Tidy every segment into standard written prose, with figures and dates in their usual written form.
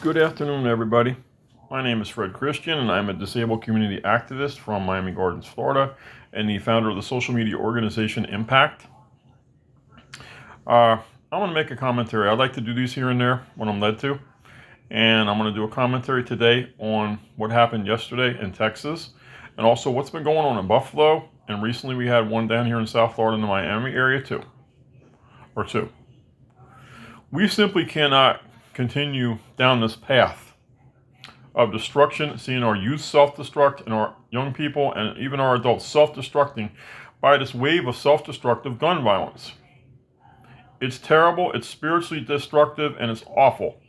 Good afternoon, everybody. My name is Fred Christian, and I'm a disabled community activist from Miami Gardens, Florida, and the founder of the social media organization Impact. I want to make a commentary. I like to do these here and there when I'm led to, and I'm going to do a commentary today on what happened yesterday in Texas, and also what's been going on in Buffalo, and recently we had one down here in South Florida in the Miami area too. We simply cannot continue down this path of destruction, seeing our youth self-destruct and our young people and even our adults self-destructing by this wave of self-destructive gun violence. It's terrible, it's spiritually destructive, and it's awful.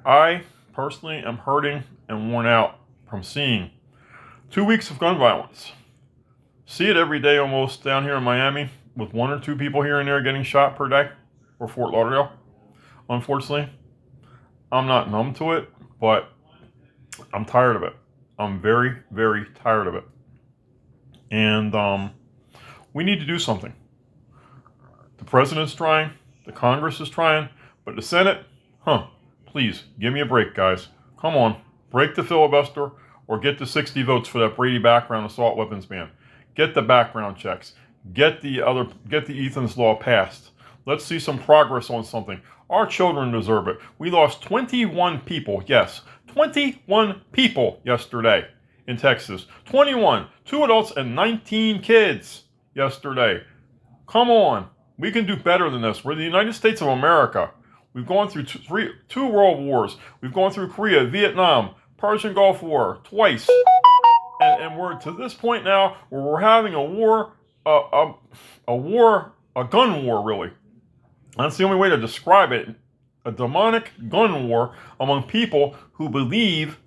I personally am hurting and worn out from seeing 2 weeks of gun violence. See it every day almost down here in Miami, with 1 or 2 people here and there getting shot per day, or Fort Lauderdale. Unfortunately, I'm not numb to it, but I'm tired of it. I'm very, very tired of it. And we need to do something. The president's trying, the Congress is trying, but the Senate, please, give me a break, guys. Come on, break the filibuster or get the 60 votes for that Brady background assault weapons ban. Get the background checks. Get the Ethan's Law passed. Let's see some progress on something. Our children deserve it. We lost 21 people, yes, 21 people yesterday in Texas. 21, 2 adults and 19 kids yesterday. Come on, we can do better than this. We're the United States of America. We've gone through two world wars. We've gone through Korea, Vietnam, Persian Gulf War twice. And we're to this point now where we're having a war, a gun war, really. That's the only way to describe it. A demonic gun war among people who believe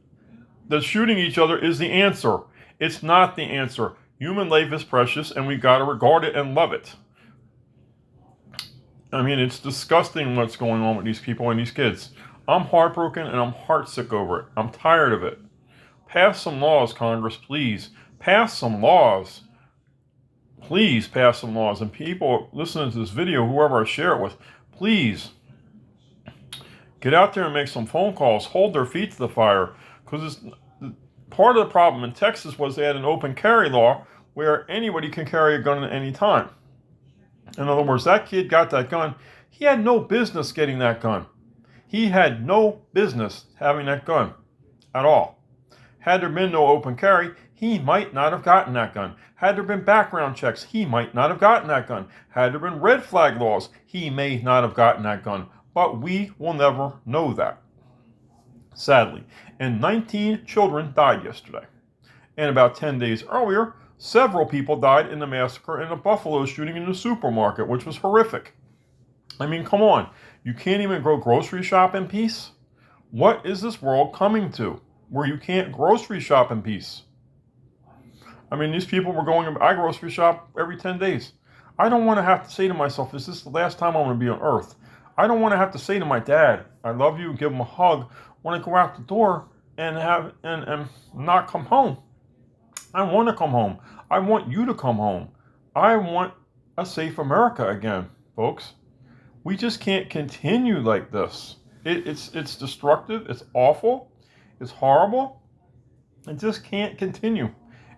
that shooting each other is the answer. It's not the answer. Human life is precious, and we got to regard it and love it. I mean, it's disgusting what's going on with these people and these kids. I'm heartbroken and I'm heartsick over it. I'm tired of it. Pass some laws, Congress, please. Pass some laws. Please pass some laws. And people listening to this video, whoever I share it with, please get out there and make some phone calls. Hold their feet to the fire. Because part of the problem in Texas was they had an open carry law where anybody can carry a gun at any time. In other words, that kid got that gun. He had no business getting that gun. He had no business having that gun at all. Had there been no open carry, he might not have gotten that gun. Had there been background checks, he might not have gotten that gun. Had there been red flag laws, he may not have gotten that gun. But we will never know that, sadly. And 19 children died yesterday. And about 10 days earlier, several people died in the massacre in a Buffalo shooting in the supermarket, which was horrific. I mean, come on. You can't even go grocery shop in peace? What is this world coming to, where you can't grocery shop in peace? I mean, these people were going, I grocery shop every 10 days. I don't want to have to say to myself, is this the last time I'm going to be on earth? I don't want to have to say to my dad, I love you, give him a hug, when I go out the door and not come home. I want to come home. I want you to come home. I want a safe America again, folks. We just can't continue like this. It's destructive. It's awful. It's horrible. It just can't continue.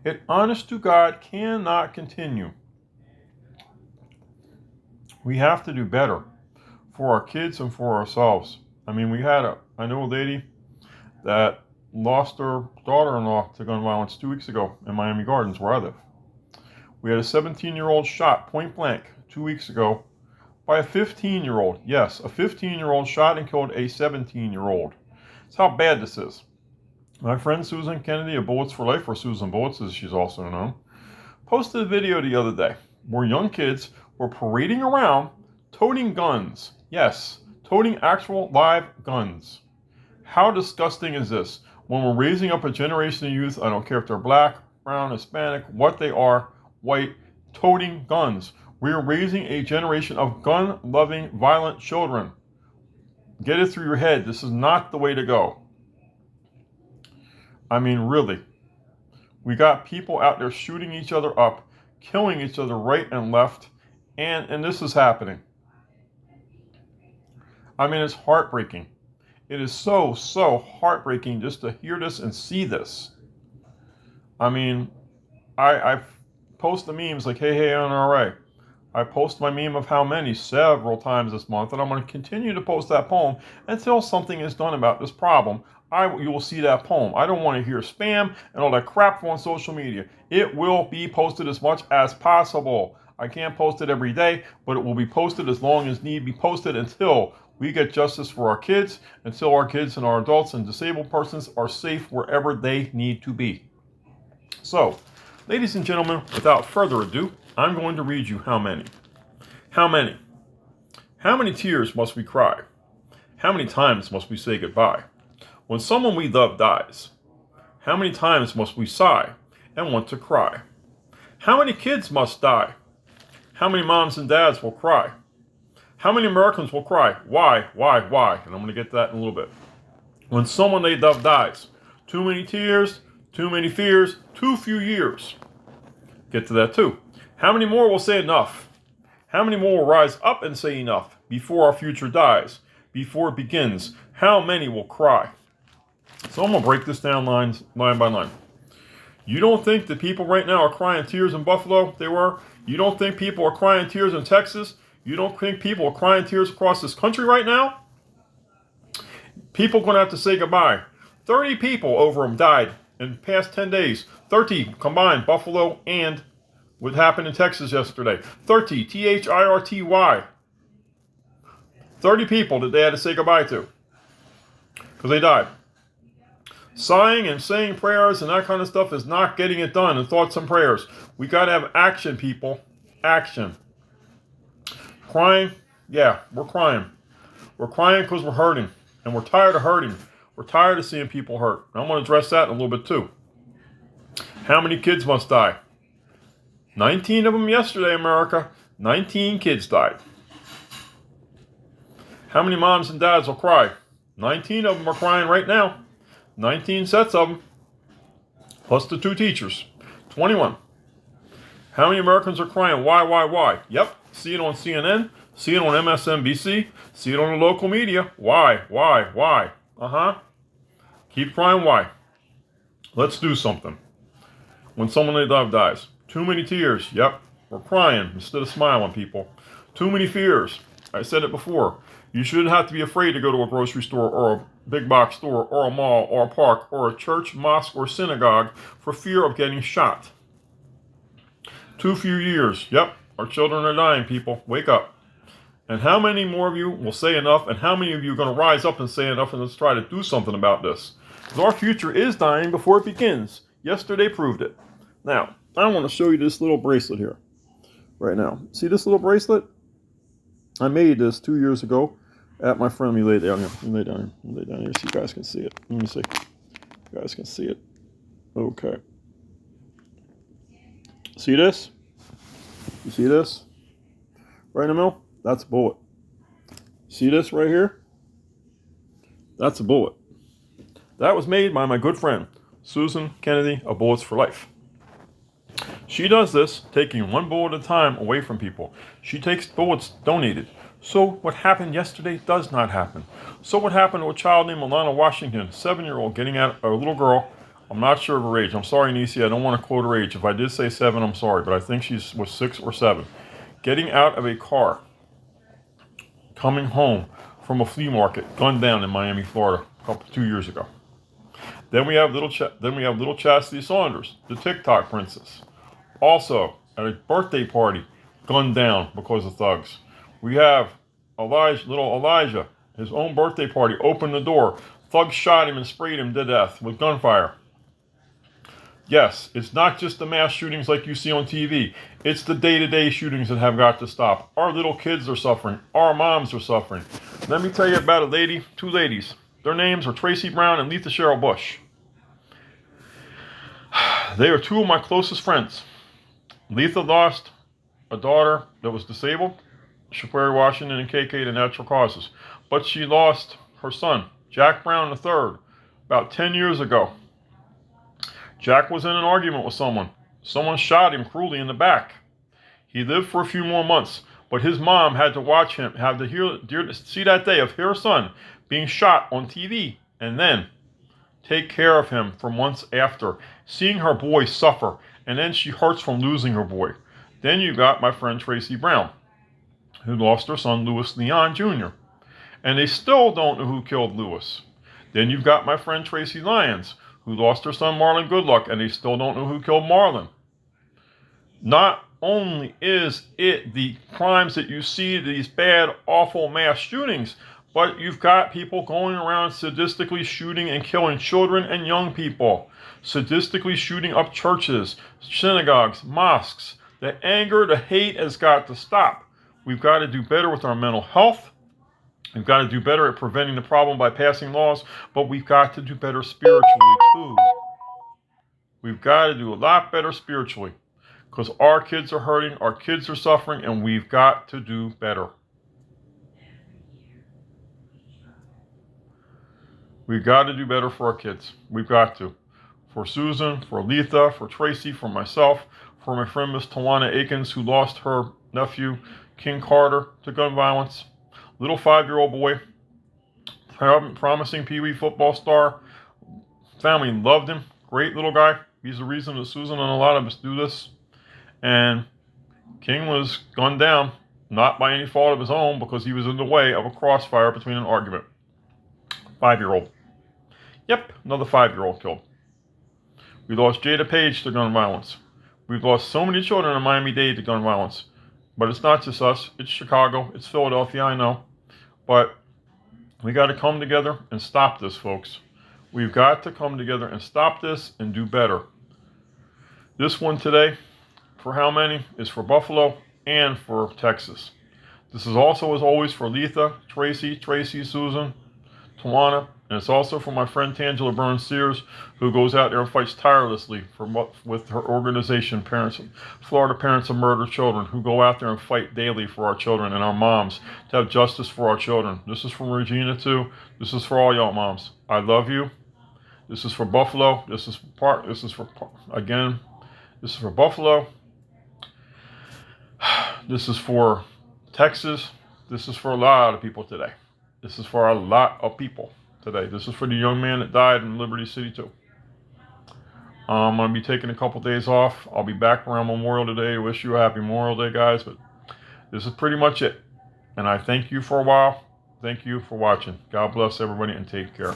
It, honest to God, cannot continue. We have to do better for our kids and for ourselves. I mean, I know a lady that lost her daughter-in-law to gun violence 2 weeks ago in Miami Gardens, where I live. We had a 17-year-old shot point blank 2 weeks ago by a 15-year-old. Yes, a 15-year-old shot and killed a 17-year-old. That's how bad this is. My friend Susan Kennedy of Bullets for Life, or Susan Bullets as she's also known, posted a video the other day where young kids were parading around toting guns. Yes, toting actual live guns. How disgusting is this? When we're raising up a generation of youth, I don't care if they're black, brown, Hispanic, what they are, white, toting guns. We are raising a generation of gun-loving, violent children. Get it through your head. This is not the way to go. I mean, really. We got people out there shooting each other up, killing each other right and left, and this is happening. I mean, it's heartbreaking. It is so, so heartbreaking just to hear this and see this. I mean, I post the memes like, hey, NRA. I post my meme of how many several times this month, and I'm going to continue to post that poem until something is done about this problem. You will see that poem. I don't want to hear spam and all that crap on social media. It will be posted as much as possible. I can't post it every day, but it will be posted as long as need be posted until we get justice for our kids, until our kids and our adults and disabled persons are safe wherever they need to be. So, ladies and gentlemen, without further ado, I'm going to read you how many. How many? How many tears must we cry? How many times must we say goodbye? When someone we love dies, how many times must we sigh and want to cry? How many kids must die? How many moms and dads will cry? How many Americans will cry? Why? And I'm going to get to that in a little bit. When someone they love dies, too many tears, too many fears, too few years. Get to that too. How many more will say enough? How many more will rise up and say enough before our future dies, before it begins? How many will cry? So I'm going to break this down line by line. You don't think that people right now are crying tears in Buffalo? They were. You don't think people are crying tears in Texas? You don't think people are crying tears across this country right now? People are going to have to say goodbye. 30 people over them died in the past 10 days. 30 combined, Buffalo and what happened in Texas yesterday. 30, Thirty. 30 people that they had to say goodbye to because they died. Sighing and saying prayers and that kind of stuff is not getting it done, and thoughts and prayers. We got to have action, people. Action. Crying? Yeah, we're crying. We're crying because we're hurting, and we're tired of hurting. We're tired of seeing people hurt. And I'm going to address that in a little bit too. How many kids must die? 19 of them yesterday, America. 19 kids died. How many moms and dads will cry? 19 of them are crying right now. 19 sets of them. Plus the 2 teachers. 21. How many Americans are crying? Why? Yep. See it on CNN. See it on MSNBC. See it on the local media. Why? Keep crying why. Let's do something. When someone they love dies. Too many tears. Yep. We're crying instead of smiling, people. Too many fears. I said it before. You shouldn't have to be afraid to go to a grocery store or a big box store or a mall or a park or a church, mosque, or synagogue for fear of getting shot. Too few years. Yep. Our children are dying, people. Wake up. And how many more of you will say enough, and how many of you are going to rise up and say enough, and let's try to do something about this? Because our future is dying before it begins. Yesterday proved it. Now, I want to show you this little bracelet here. Right now. See this little bracelet? I made this 2 years ago at my friend. Let me lay down here. Let me lay down here so you guys can see it. Let me see. You guys can see it. Okay. See this? You see this? Right in the middle? That's a bullet. See this right here? That's a bullet. That was made by my good friend, Susan Kennedy of Bullets for Life. She does this, taking one bullet at a time away from people. She takes bullets donated. So what happened yesterday does not happen. So what happened to a child named Alana Washington, 7-year-old, getting at a little girl. I'm not sure of her age. I'm sorry, Nisi, I don't want to quote her age. If I did say 7, I'm sorry, but I think she was 6 or 7. Getting out of a car, coming home from a flea market, gunned down in Miami, Florida, 2 years ago. Then we have little Chastity Saunders, the TikTok princess. Also, at a birthday party, gunned down because of thugs. We have little Elijah, his own birthday party, opened the door. Thugs shot him and sprayed him to death with gunfire. Yes, it's not just the mass shootings like you see on TV. It's the day-to-day shootings that have got to stop. Our little kids are suffering. Our moms are suffering. Let me tell you about a lady, 2 ladies. Their names are Tracy Brown and Letha Cheryl Bush. They are 2 of my closest friends. Letha lost a daughter that was disabled, Shapari Washington and KK to natural causes. But she lost her son, Jack Brown III, about 10 years ago. Jack was in an argument with someone. Someone shot him cruelly in the back. He lived for a few more months, But his mom had to watch him, have to see that day of her son being shot on TV, and then take care of him for months after, seeing her boy suffer, and then she hurts from losing her boy. Then you got my friend Tracy Brown, who lost her son Louis Leon Jr., and they still don't know who killed Louis. Then you've got my friend Tracy Lyons, who lost her son Marlon Goodluck, and they still don't know who killed Marlon. Not only is it the crimes that you see, these bad, awful mass shootings, but you've got people going around sadistically shooting and killing children and young people, sadistically shooting up churches, synagogues, mosques. The anger, the hate has got to stop. We've got to do better with our mental health. We've got to do better at preventing the problem by passing laws, but we've got to do better spiritually too. We've got to do a lot better spiritually, because our kids are hurting, our kids are suffering, and we've got to do better. We've got to do better for our kids. We've got to. For Susan, for Letha, for Tracy, for myself, for my friend Miss Tawana Akins, who lost her nephew, King Carter, to gun violence. Little 5-year-old boy, promising Pee Wee football star. Family loved him. Great little guy. He's the reason that Susan and a lot of us do this. And King was gunned down, not by any fault of his own, because he was in the way of a crossfire between an argument. 5-year-old. Yep, another 5-year-old killed. We lost Jada Page to gun violence. We've lost so many children in Miami-Dade to gun violence. But it's not just us. It's Chicago. It's Philadelphia, I know. But we got to come together and stop this, folks. We've got to come together and stop this and do better. This one today, for how many, is for Buffalo and for Texas. This is also, as always, for Letha, Tracy, Susan, Tawana, and it's also for my friend Tangela Burns Sears, who goes out there and fights tirelessly with her organization, Florida Parents of Murdered Children, who go out there and fight daily for our children and our moms to have justice for our children. This is from Regina too. This is for all y'all moms. I love you. This is for Buffalo. This is for Buffalo. This is for Texas. This is for a lot of people today. This is for a lot of people today. This is for the young man that died in Liberty City too. I'm going to be taking a couple days off. I'll be back around Memorial Day. Wish you a happy Memorial Day, guys. But this is pretty much it. And I thank you for a while. Thank you for watching. God bless everybody and take care.